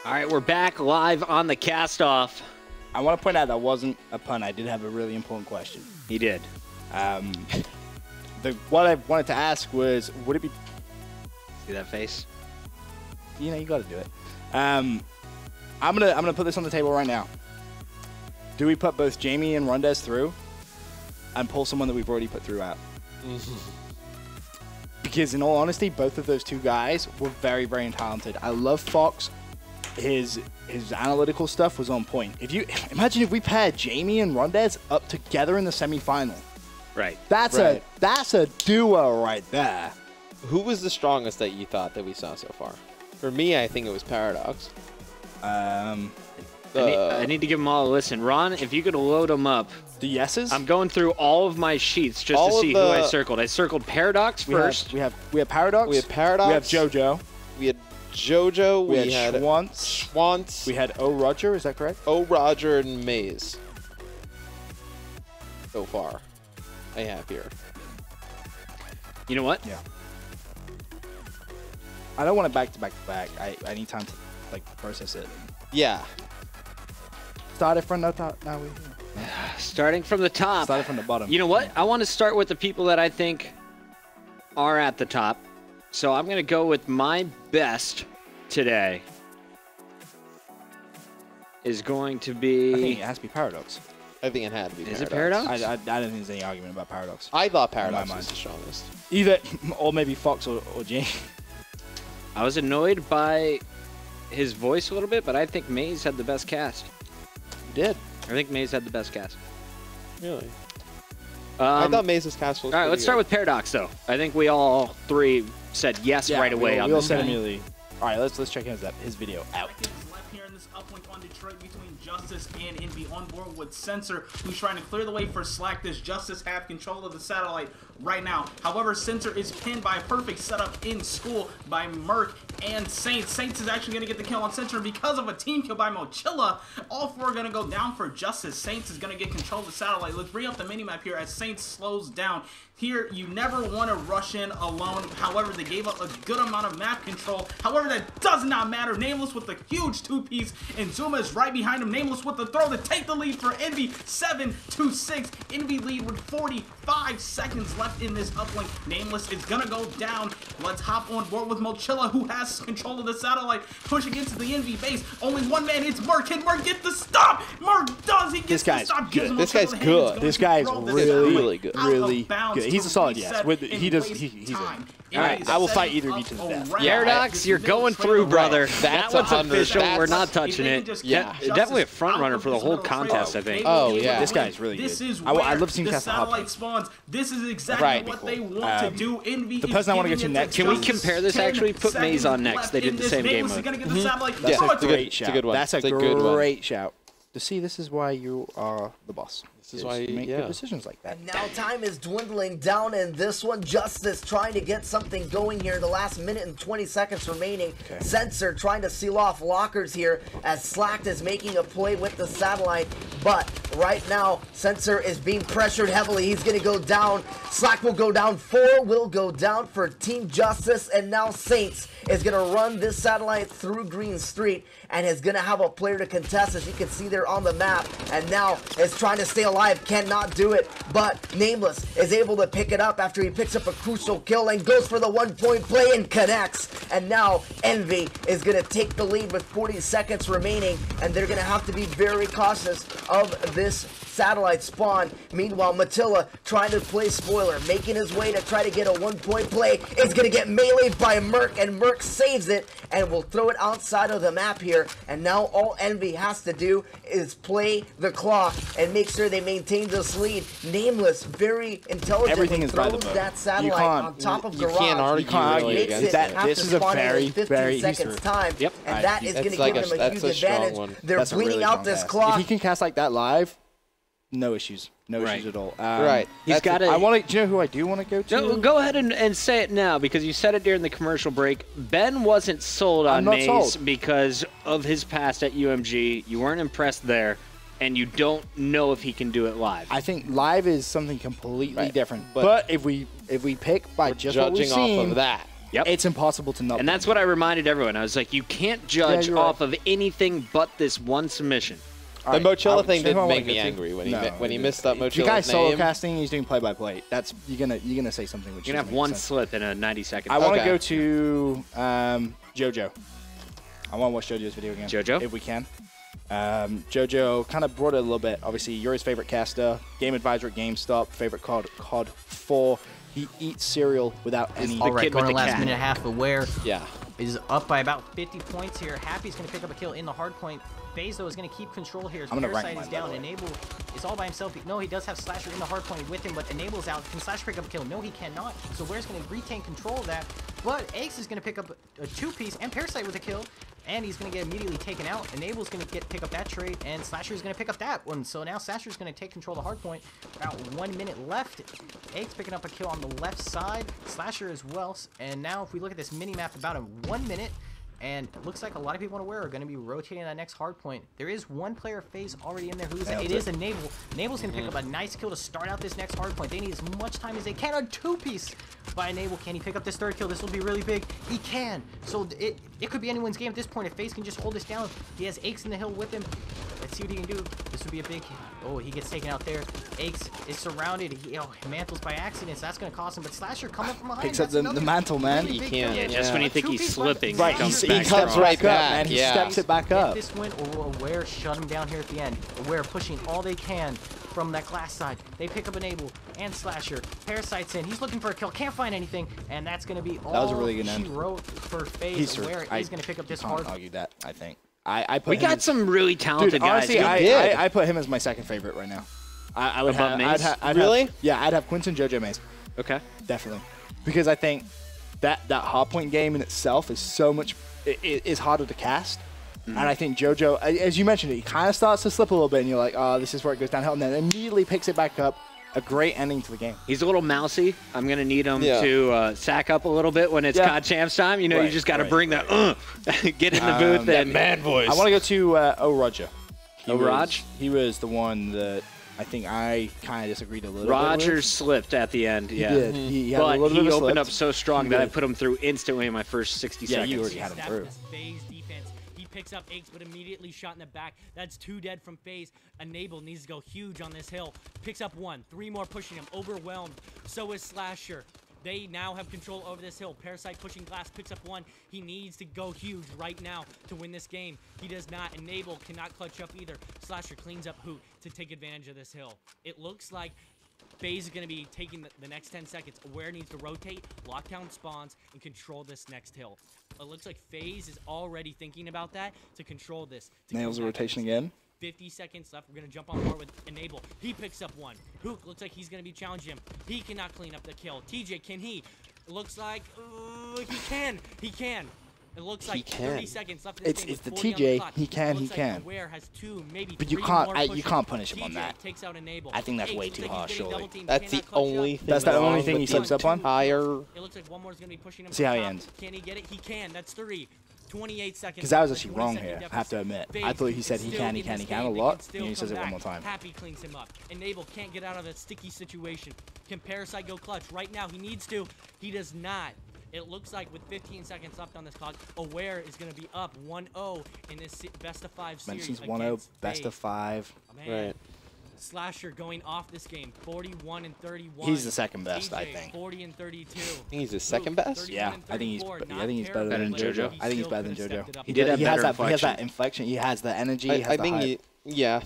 All right, we're back live on the cast-off. I want to point out that wasn't a pun. I did have a really important question. He did. What I wanted to ask was, would it be... See that face? You know, you got to do it. I'm gonna put this on the table right now. Do we put both Jamie and Rondez through, and pull someone that we've already put through out? Because in all honesty, both of those two guys were very, very talented. I love Fox. His analytical stuff was on point. If you imagine if we paired Jamie and Rondez up together in the semifinal, right? That's a duo right there. Who was the strongest that you thought that we saw so far? For me, I think it was Paradox. I need to give them all a listen. Ron, if you could load them up. The yeses? I'm going through all of my sheets just to see who I circled. I circled Paradox first. We have Paradox. We have Paradox. We have JoJo. We had JoJo. We had Schwantz. We had O. Roger. Is that correct? O. Roger and Maze. So far, I have here. You know what? Yeah. I don't want it back to back to back. I need time to process it. Yeah. Started from the top. Now we. Starting from the top. Started from the bottom. You know what? I want to start with the people that I think are at the top. So I'm going to go with my best today. Is going to be... I think it has to be Paradox. I think it had to be Is Paradox. it Paradox? I don't think there's any argument about Paradox. I thought Paradox was the strongest. Either, or maybe Fox or Jane. I was annoyed by his voice a little bit, but I think Maze had the best cast. You did. I think Maze had the best cast. Really? I thought Maze's cast was all right, let's start with Paradox, though. I think we all three said yes right away on we all this said guy. immediately. All right, let's check his video out. Here in this uplink on Detroit between Justice and Envy, on board with Censor, who's trying to clear the way for Slack. Does Justice have control of the satellite right now? However, Censor is pinned by a perfect setup in school by Merc and Saints. Saints is actually going to get the kill on Censor because of a team kill by Mochilla. All four are going to go down for Justice. Saints is going to get control of the satellite. Let's bring up the minimap here as Saints slows down. Here, you never want to rush in alone. However, they gave up a good amount of map control. However, that does not matter. Nameless with the huge two-piece, and Zuma is right behind him. Nameless with the throw to take the lead for Envy. 7-6. Envy lead with 45 seconds left in this uplink. Nameless is going to go down. Let's hop on board with Mochilla, who has control of the satellite. Pushing into the Envy base. Only one man hits Merc. Can Merc get the stop? Merc does. He gets the stop. Good. This guy's good. This guy is really good. Really good. He's a solid yes. He's all right, I will fight either of you to the death. Paradox, you're going through, brother. That one's 100. official. We're not touching it. Yeah. Definitely a front runner for the whole contest, I think. Oh, yeah. This guy's really good. This is I love seeing the Cast satellite spawns. This is exactly what they want to do. Envy the person I want to get to next. Can we compare this? Actually, put Maze on next. They did the same game mode. That's a great shout. It's a good one. That's a great shout. To see, this is why you are the boss. This is why you make good decisions like that. And now time is dwindling down in this one. Justice trying to get something going here. The last minute and 20 seconds remaining. Okay. Censor trying to seal off lockers here as Slacked is making a play with the satellite. But right now, Censor is being pressured heavily. He's going to go down. Slack will go down. 4 will go down for Team Justice. And now Saints is going to run this satellite through Green Street and is going to have a player to contest, as you can see there on the map. And now is trying to stay alive, cannot do it, but Nameless is able to pick it up after he picks up a crucial kill and goes for the 1-point play and connects. And now Envy is going to take the lead with 40 seconds remaining, and they're going to have to be very cautious of this satellite spawn. Meanwhile, Matilla trying to play spoiler, making his way to try to get a 1-point play. Is going to get meleeed by Merc, and Merc saves it and will throw it outside of the map here. And now all Envy has to do is play the clock and make sure they maintain this lead. Nameless very intelligently throws that satellite on top of Garage. You can't argue really against that. This is a very, very seconds time. Yep. And that is going to give them a huge advantage. They're bleeding out this clock. If he can cast like that live, no issues. No issues at all. Right. He's got to. I want to. Do you know who I do want to go to? No, go ahead and say it now, because you said it during the commercial break. Ben wasn't sold on Maze because of his past at UMG. You weren't impressed there, and you don't know if he can do it live. I think live is something completely different. But if we pick by just what we've judging seen, off of that, Yep. It's impossible to not. And that's what I reminded everyone. I was like, you can't judge off of anything but this one submission. The Mochilla thing didn't make me angry when he missed up Mochilla's name. You guys solo casting, he's doing play-by-play. That's you're gonna say something which you're gonna have one slip in a 90-second. I want to go to JoJo. I want to watch JoJo's video again. JoJo, if we can. JoJo kind of brought it a little bit. Obviously, you're his favorite caster, game advisor at GameStop, favorite COD 4. He eats cereal without any. All right, going to last minute and a half. Aware is up by about 50 points here. Happy's going to pick up a kill in the hard point. FaZe, though, is going to keep control here. Parasite is down. Enable is all by himself. No, he does have Slasher in the hard point with him, but Enable's out. Can Slasher pick up a kill? No, he cannot. So Ware's going to retain control of that. But Ace is going to pick up a 2-piece and Parasite with a kill. And he's going to get immediately taken out. Enable's going to pick up that trade, and Slasher's going to pick up that one. So now Slasher's going to take control of the hard point. About 1 minute left. Ace picking up a kill on the left side. Slasher as well. And now if we look at this mini-map, about 1 minute. And it looks like a lot of people unaware are going to be rotating that next hard point. There is one player FaZe already in there who is it is Enable. Enable's going to pick up a nice kill to start out this next hard point. They need as much time as they can. A 2-piece by Enable. Can he pick up this third kill? This will be really big. He can. So it could be anyone's game at this point if FaZe can just hold this down. He has Aches in the hill with him. Let's see what he can do. This would be a big... Oh, he gets taken out there. Aches is surrounded. He mantles by accident, so that's going to cost him. But Slasher coming from behind. Picks up the mantle, man. He can't. Yeah, just when you think he's slipping. Right, he comes right back, man. He steps it back up. This win, Aware shut him down here at the end. Aware pushing all they can from that glass side. They pick up Enable and Slasher. Parasite's in. He's looking for a kill. Can't find anything. And that's going to be all that was a really good end. She wrote for FaZe. Aware is going to pick up this hard. I can't argue that, I think. We got some really talented guys. Honestly, I put him as my second favorite right now. I would have Maze. Really? I'd have Quinton, JoJo, Maze. Okay. Definitely. Because I think that hardpoint game in itself is so much is harder to cast. And I think JoJo, as you mentioned, he kind of starts to slip a little bit, and you're like, oh, this is where it goes downhill, and then immediately picks it back up. A great ending to the game. He's a little mousy. I'm going to need him to sack up a little bit when it's COD Champs time. You know, you just got to bring that, get in the booth. That man voice. I want to go to Roger. Raj? He was the one that I think I kind of disagreed a little bit Roger with. slipped at the end, He did. He had but a little bit he opened slipped. up so strong that I put him through instantly in my first 60 seconds. Yeah, you already had him through. FaZe defense. He picks up Aches, but immediately shot in the back. That's 2 dead from FaZe. Enable needs to go huge on this hill. Picks up 1. 3 more pushing him. Overwhelmed. So is Slasher. They now have control over this hill. Parasite pushing glass, picks up 1. He needs to go huge right now to win this game. He does not. Enable cannot clutch up either. Slasher cleans up Hoot to take advantage of this hill. It looks like FaZe is going to be taking the next 10 seconds. Aware needs to rotate, lock down spawns, and control this next hill. It looks like FaZe is already thinking about that to control this. Nails the rotation again. 50 seconds left. We're going to jump on board with Enable. He picks up 1. Hook looks like he's going to be challenging him. He cannot clean up the kill. TJ, can he? It looks like he can. He can. It looks like 30 seconds left in this game. It's the TJ. He can. Aware has 2, maybe but 3 more you can't punish him on that. Takes out Enable. I think that's way too harsh, surely. That's the only thing. That's the only thing he slips up on. Higher. It looks like one more is going to be pushing him. See how he ends. Can he get it? He can. That's 3. 28 seconds. Because I was actually wrong here, I have to admit. I thought he said he can a lot, and he says it one more time. Happy cleans him up. Enable can't get out of that sticky situation. Can Parasite go clutch? Right now, he needs to. He does not. It looks like with 15 seconds left on this clock, Aware is going to be up 1-0 in this best-of-5 series. Mentions 1-0, best-of-5. Right. Slasher going off this game, 41 and 31. He's the second best, TJ, I think. 40 and 32. He's the second best? Yeah, I think he's better than JoJo. I think he's better than JoJo. He has that inflection. He has the energy. I think yeah.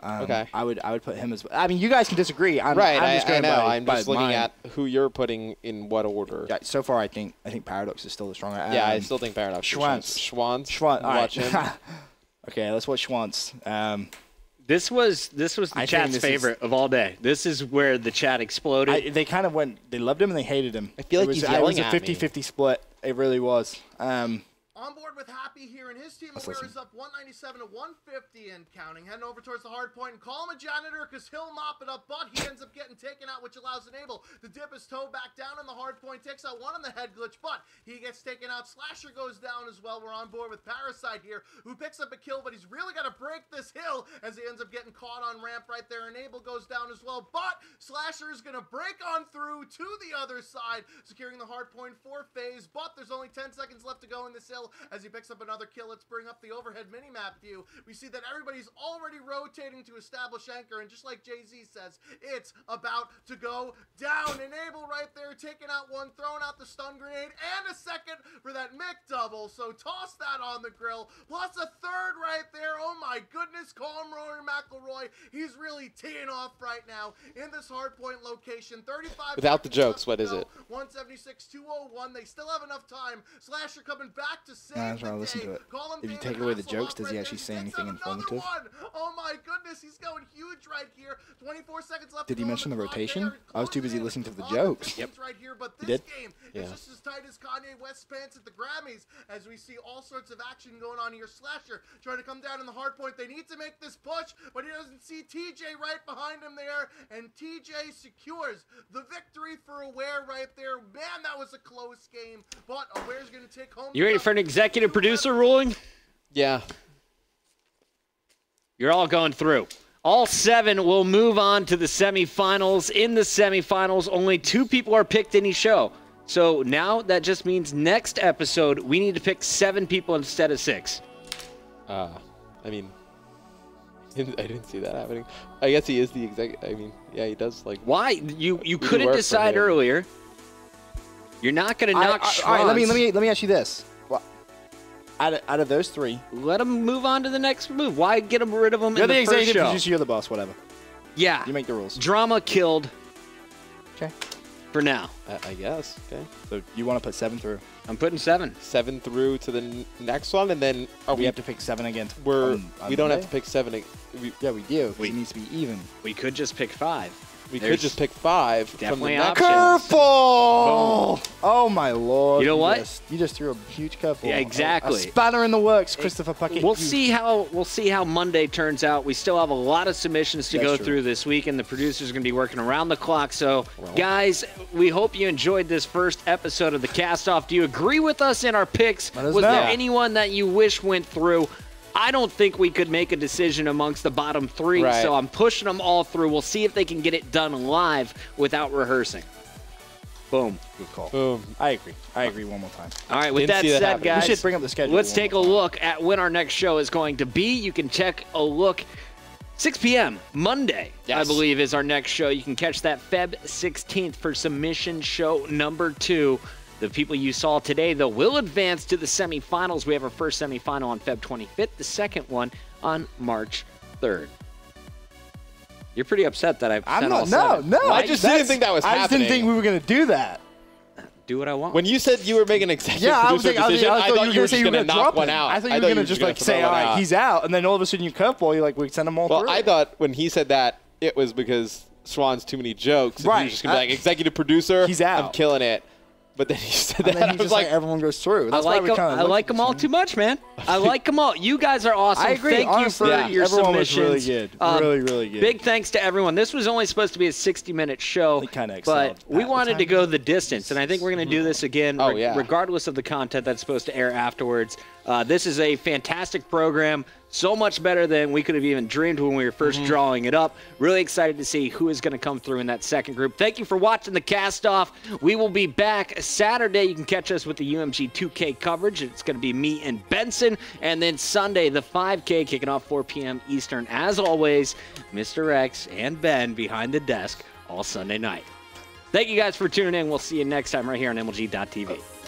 Okay. I would put him as. I mean, you guys can disagree. I'm just going I'm just looking at who you're putting in what order. Yeah, so far, I think Paradox is still the stronger. Yeah, I still think Paradox. Schwanz. Watch him. Okay, let's watch Schwanz. This was the chat's favorite of all day. This is where the chat exploded. They kind of went. They loved him and they hated him. I feel like he's yelling at me. It was a 50-50 split. It really was. On board with Happy here, and his team Aware is up 197 to 150 and counting. Heading over towards the hard point and call him a janitor because he'll mop it up, but he ends up getting taken out, which allows Enable to dip his toe back down in the hard point. Takes out one on the head glitch, but he gets taken out. Slasher goes down as well. We're on board with Parasite here, who picks up a kill, but he's really got to break this hill as he ends up getting caught on ramp right there. Enable goes down as well, but Slasher is going to break on through to the other side, securing the hard point for FaZe, but there's only 10 seconds left to go in this hill as he picks up another kill. Let's bring up the overhead minimap view. We see that everybody's already rotating to establish anchor, and just like Jay-Z says, it's about to go down. Enable right there, taking out one, throwing out the stun grenade, and a second for that Mick double, so toss that on the grill, plus a third right there. Oh my goodness, calm Rory McIlroy. He's really teeing off right now in this hard point location. 35 without the jokes, what is it? 176-201. They still have enough time. Slasher coming back to save I was trying to listen to it. If you take away the jokes, does he actually say anything informative? Oh my goodness, he's going huge right here. 24 seconds left. Did he mention the rotation? I was too busy listening to the jokes. Yep. Right here, but this game is just as tight as Kanye West's pants at the Grammys, as we see all sorts of action going on here. Slasher trying to come down in the hard point. They need to make this push, but he doesn't see TJ right behind him there, and TJ secures the victory for Aware right there. Man, that was a close game, but Aware's going to take home. You ready for an executive producer ruling? Yeah. You're all going through. All 7 will move on to the semifinals. In the semifinals, only 2 people are picked in each show. So now that just means next episode, we need to pick 7 people instead of 6. I mean, I didn't see that happening. I guess he is the I mean, yeah, he does like. Why? You couldn't decide earlier. You're not going to knock Schwanz. All right, let me ask you this. Well, out of those 3, let them move on to the next move. Why get rid of them in the first show? You're the executive producer, you're the boss, whatever. Yeah. You make the rules. Drama killed. Okay. For now. I guess. Okay. So you want to put 7 through? I'm putting 7. 7 through to the next one, and then we have to pick 7 again. We don't have to pick 7. Yeah, we do. It needs to be even. We could just pick 5. We could just pick 5 from the next. Curveball! Oh my lord! You know what? You just threw a huge curveball. Yeah, exactly. A spanner in the works, Christopher Puckett. We'll see how Monday turns out. We still have a lot of submissions to go through this week, and the producers are going to be working around the clock. So, guys, we hope you enjoyed this first episode of the Cast-Off. Do you agree with us in our picks? Was there anyone that you wish went through? I don't think we could make a decision amongst the bottom 3, so I'm pushing them all through. We'll see if they can get it done live without rehearsing. Boom. Good call. Boom. I agree one more time. All right, with that said, guys, we should bring up the schedule. Let's take a look at when our next show is going to be. You can check a look. 6 p.m. Monday, I believe, is our next show. You can catch that Feb 16th for submission show number 2. The people you saw today, though, will advance to the semifinals. We have our first semifinal on Feb 25th, the second one on March 3rd. You're pretty upset that I've said all 7. No. I just didn't think that was happening. I just didn't think we were going to do that. Do what I want. When you said you were making an executive producer decision, I thought you were just going to knock one out. I thought you were going to just like say, all right, he's out, and then all of a sudden you curveball, you're like, we send them all through. Well, I thought when he said that, it was because Schwanz too many jokes. And he was just going to be like, executive producer, he's out. I'm killing it. But then he said that, I was like, everyone goes through. That's I like them all too much, man. I like them all. You guys are awesome. I agree. Thank you for your everyone submissions. Was really good. Really good. Big thanks to everyone. This was only supposed to be a 60-minute show, but we wanted to go the distance, and I think we're going to do this again, regardless of the content that's supposed to air afterwards. This is a fantastic program. So much better than we could have even dreamed when we were first drawing it up. Really excited to see who is going to come through in that second group. Thank you for watching the Cast-Off. We will be back Saturday. You can catch us with the UMG 2K coverage. It's going to be me and Benson. And then Sunday, the 5K, kicking off 4 p.m. Eastern. As always, Mr. X and Ben behind the desk all Sunday night. Thank you guys for tuning in. We'll see you next time right here on MLG.TV.